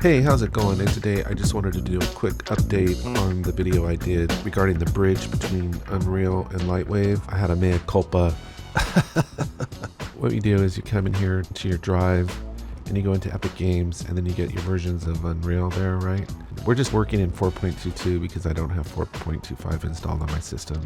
Hey, how's it going? And today I just wanted to do a quick update on the video I did regarding the bridge between Unreal and LightWave. I had a mea culpa. What you do is you come in here to your drive and you go into Epic Games and then you get your versions of Unreal there, right? We're just working in 4.22 because I don't have 4.25 installed on my system.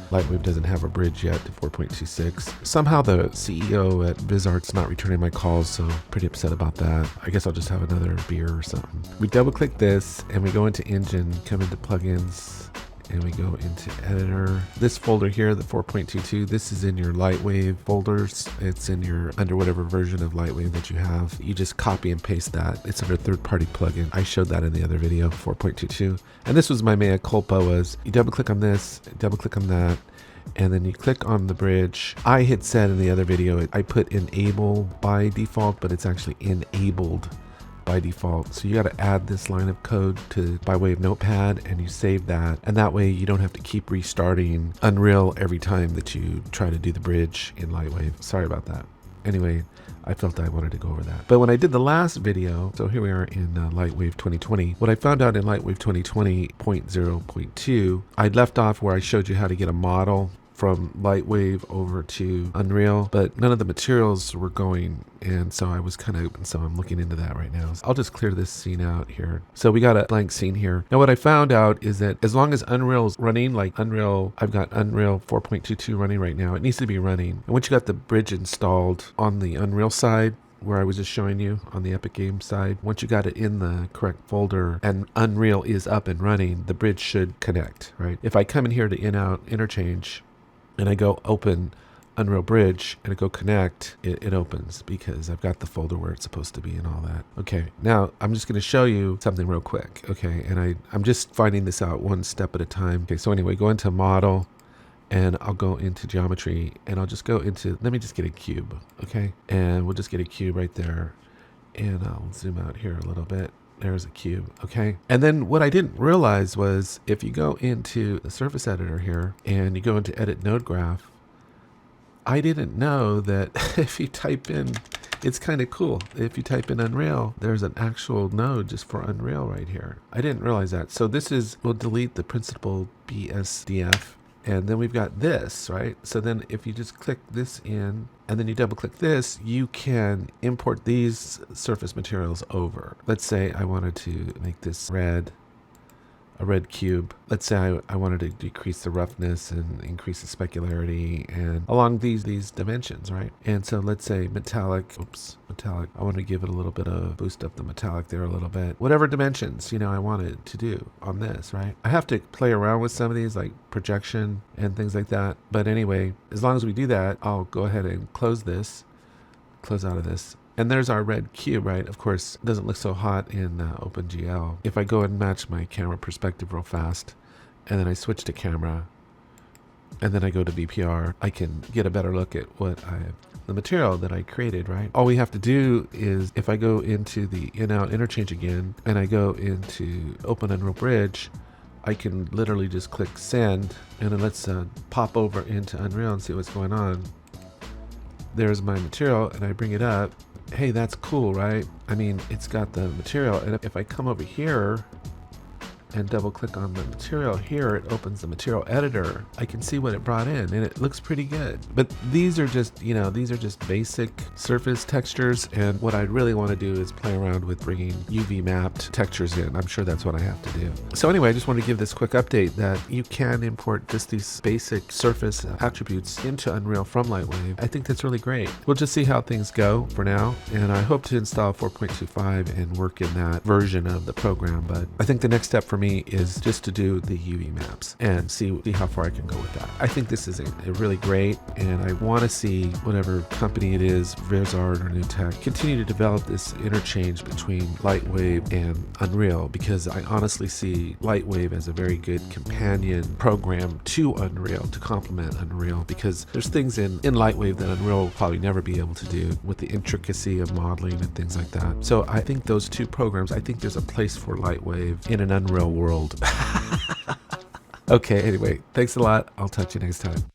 LightWave doesn't have a bridge yet to 4.26. Somehow the CEO at VizArt's not returning my calls, so pretty upset about that. I guess I'll just have another beer or something. We double click this and we go into Engine, come into Plugins, and we go into Editor. This folder here, the 4.22, this is in your LightWave folders. It's in your, under whatever version of LightWave that you have. You just copy and paste that. It's under third-party plugin. I showed that in the other video, 4.22. And this was my mea culpa, was you double click on this, double click on that, and then you click on the bridge. I had said in the other video, I put enable by default, but it's actually enabled by default. So you got to add this line of code to by way of Notepad, and you save that, and that way you don't have to keep restarting Unreal every time that you try to do the bridge in LightWave. Sorry about that. Anyway, I felt I wanted to go over that. But when I did the last video, so here we are in LightWave 2020, what I found out in LightWave 2020.0.2, I left off where I showed you how to get a model from LightWave over to Unreal, but none of the materials were going, and so I was so I'm looking into that right now. So I'll just clear this scene out here. So we got a blank scene here. Now what I found out is that as long as Unreal is running, like Unreal, I've got Unreal 4.22 running right now, it needs to be running. And once you got the bridge installed on the Unreal side, where I was just showing you on the Epic Games side, once you got it in the correct folder and Unreal is up and running, the bridge should connect, right? If I come in here to in-out interchange, and I go open Unreal Bridge and I go connect, it opens because I've got the folder where it's supposed to be and all that. Okay, now I'm just going to show you something real quick. Okay, and I'm just finding this out one step at a time. Okay, so anyway, go into Model and I'll go into Geometry and I'll just go into, let me just get a cube, okay? And we'll just get a cube right there. And I'll zoom out here a little bit. There's a cube, okay? And then what I didn't realize was if you go into the surface editor here and you go into edit node graph, I didn't know that if you type in, it's kind of cool. If you type in Unreal, there's an actual node just for Unreal right here. I didn't realize that. So this is, we'll delete the principal BSDF. And then we've got this, right? So then if you just click this in and then you double click this, you can import these surface materials over. Let's say I wanted to make this red, a red cube. Let's say I wanted to decrease the roughness and increase the specularity and along these dimensions, right? And so let's say metallic, metallic. I want to give it a little bit of boost up the metallic there a little bit. Whatever dimensions, you know, I wanted to do on this, right? I have to play around with some of these like projection and things like that. But anyway, as long as we do that, I'll go ahead and close this, close out of this. And there's our red cube, right? Of course, it doesn't look so hot in OpenGL. If I go and match my camera perspective real fast, and then I switch to camera, and then I go to VPR, I can get a better look at what the material that I created, right? All we have to do is, if I go into the in-out interchange again, and I go into Open Unreal Bridge, I can literally just click send, and then let's pop over into Unreal and see what's going on. There's my material, and I bring it up. Hey, that's cool, right? I mean, it's got the material, and if I come over here and double click on the material here, it opens the material editor. I can see what it brought in and it looks pretty good. But these are just, you know, these are just basic surface textures, and what I really want to do is play around with bringing UV mapped textures in. I'm sure that's what I have to do. So anyway, I just want to give this quick update that you can import just these basic surface attributes into Unreal from LightWave. I think that's really great. We'll just see how things go for now, and I hope to install 4.25 and work in that version of the program. But I think the next step for me is just to do the UV maps and see how far I can go with that. I think this is a really great, and I want to see whatever company it is, VizArt or New Tech, continue to develop this interchange between LightWave and Unreal, because I honestly see LightWave as a very good companion program to Unreal, to complement Unreal, because there's things in LightWave that Unreal will probably never be able to do with the intricacy of modeling and things like that. So I think those two programs, I think there's a place for LightWave in an Unreal world. Okay, anyway, thanks a lot. I'll talk to you next time.